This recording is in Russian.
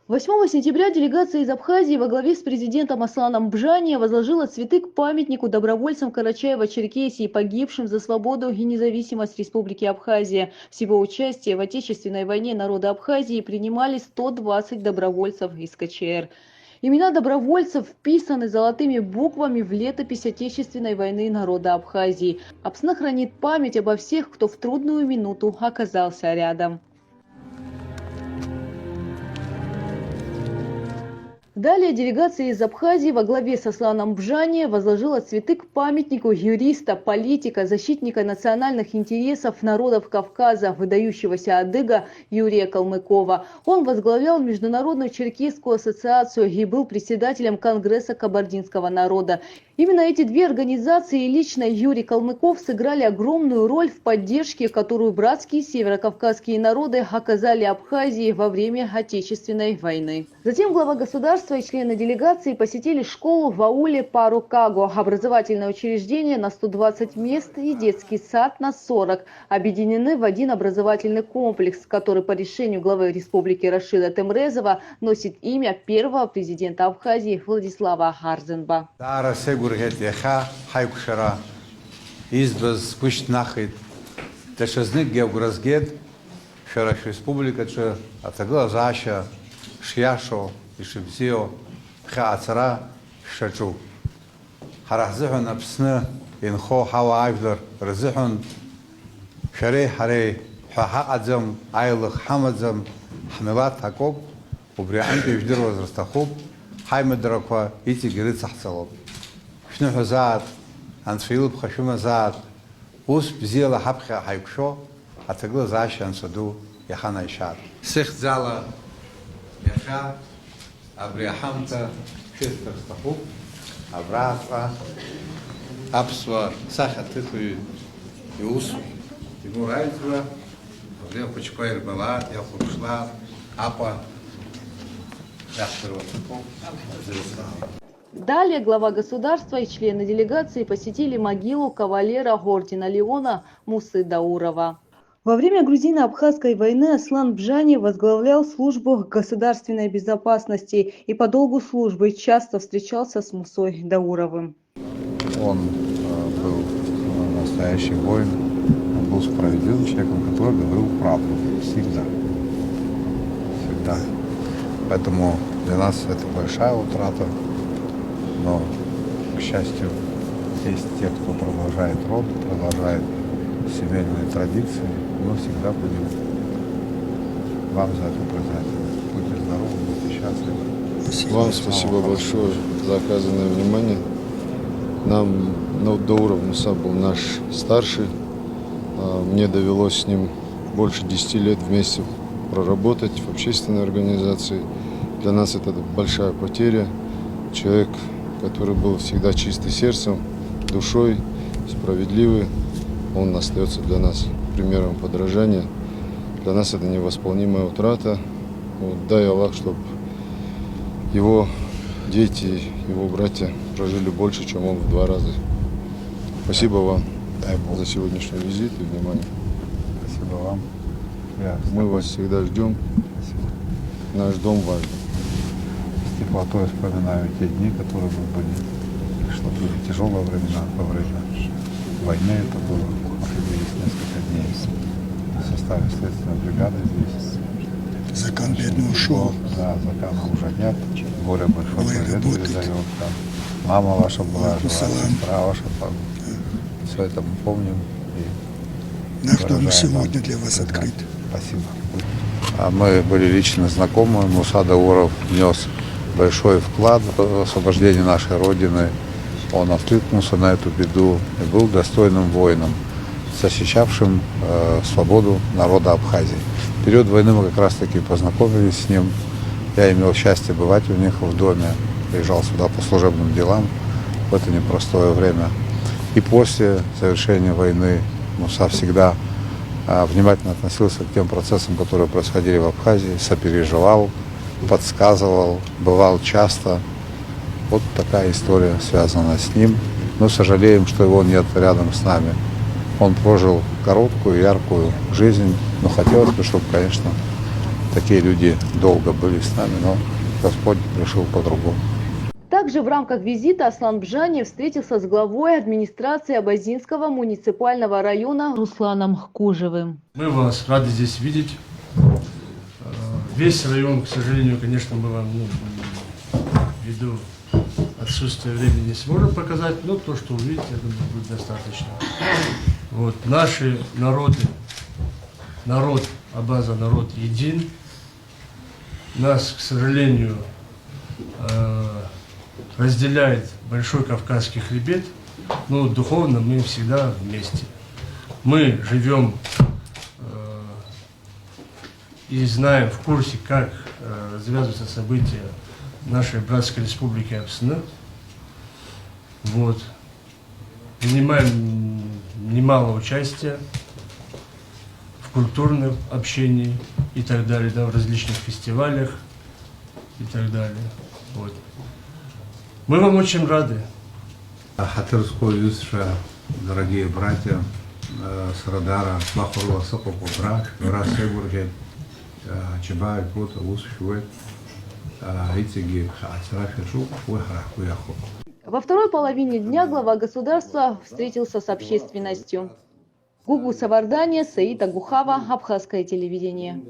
8 сентября делегация из Абхазии во главе с президентом Асланом Бжани возложила цветы к памятнику добровольцам Карачаева-Черкесии, погибшим за свободу и независимость Республики Абхазия. Всего участие в Отечественной войне народа Абхазии принимали 120 добровольцев из КЧР. Имена добровольцев вписаны золотыми буквами в летопись Отечественной войны народа Абхазии. Абсна хранит память обо всех, кто в трудную минуту оказался рядом. Далее делегация из Абхазии во главе с Асланом Бжани возложила цветы к памятнику юриста, политика, защитника национальных интересов народов Кавказа, выдающегося адыга Юрия Калмыкова. Он возглавлял Международную черкесскую ассоциацию и был председателем Конгресса кабардинского народа. Именно эти две организации и лично Юрий Калмыков сыграли огромную роль в поддержке, которую братские северокавказские народы оказали Абхазии во время Отечественной войны. Затем глава государства и члены делегации посетили школу в ауле Пару-Каго, образовательное учреждение на 120 мест и детский сад на 40, объединены в один образовательный комплекс, который по решению главы республики Рашида Темрезова носит имя первого президента Абхазии Владислава Гарзенба. Ишибзио хацара шачу харахзихун апсны инхо хава айвлер разихун шаре харе хахадзам айлых хамадзам хамилат хакоб убрианти вдир возрастахуб хаймедраква ити гирицахцалоб шну хазат ансфилб хашумазат ус бзила хабха хайкшо атагла зашан саду яхана ишар сихзала яха Абриахамта, Шестер Стахуп, Абрафа, Апсва, Сахатыху и Усу. Ему Райтва, Лев Почпайр была, я пошла, Апа, Далее глава государства и члены делегации посетили могилу кавалера ордена Леона Мусы Даурова. Во время грузино-абхазской войны Аслан Бжани возглавлял службу государственной безопасности и по долгу службы часто встречался с Мусой Дауровым. Он был настоящий воин, он был справедливым человеком, который говорил правду всегда. Всегда. Поэтому для нас это большая утрата, но, к счастью, есть те, кто продолжает род, продолжает семейные традиции. Мы всегда будем вам за это признательны. Будьте здоровы, будьте счастливы. Вам спасибо большое за оказанное внимание. Нам Дауров Муса был наш старший. Мне довелось с ним больше 10 лет вместе проработать в общественной организации. Для нас это большая потеря. Человек, который был всегда чистый сердцем, душой, справедливый. Он остается для нас примером подражания. Для нас это невосполнимая утрата. Дай Аллах, чтобы его дети, его братья прожили больше, чем он в 2 раза. Спасибо вам за сегодняшний визит и внимание. Спасибо вам. Мы вас всегда ждем. Спасибо. Наш дом важен. С теплотой вспоминаю те дни, которые мы были. Что были тяжелые времена во время войны. Это было. Находились несколько дней в составе следственной бригады здесь. Закан бедный ушел. Да, закана уже нет. Горе большое передает. Мама ваша была жива, сестра ваша. Все это мы помним. И наш дом сегодня для вас открыт. Спасибо. Мы были лично знакомы. Муса Дауров внес большой вклад в освобождение нашей Родины. Он откликнулся на эту беду и был достойным воином, защищавшим свободу народа Абхазии. В период войны мы как раз таки познакомились с ним. Я имел счастье бывать у них в доме, приезжал сюда по служебным делам в это непростое время. И после завершения войны Муса всегда внимательно относился к тем процессам, которые происходили в Абхазии, сопереживал, подсказывал, бывал часто. Вот такая история связана с ним. Но сожалеем, что его нет рядом с нами. Он прожил короткую, яркую жизнь, но хотелось бы, чтобы, конечно, такие люди долго были с нами, но Господь решил по-другому. Также в рамках визита Аслан Бжани встретился с главой администрации Абазинского муниципального района Русланом Кужевым. Мы вас рады здесь видеть. Весь район, к сожалению, конечно, мы вам ввиду отсутствия времени не сможем показать, но то, что увидите, я думаю, будет достаточно. Вот. Наши народы, народ Абаза, народ един. Нас, к сожалению, разделяет большой Кавказский хребет, но духовно мы всегда вместе. Мы живем и знаем, в курсе, как развязываются события нашей братской республики Абсина. Вот. Принимаем немало участия в культурном общении и так далее, да, в различных фестивалях и так далее. Вот. Мы вам очень рады. Хатырскую Юсша, дорогие братья, с радара, Махурла Сокопобра, Расегургет, Чебай, Кота, Усшует, Ицеги, Ацрафишу, Уэхрахуяху. Во второй половине дня глава государства встретился с общественностью. Гугу Савардания, Саид Агухава, Абхазское телевидение.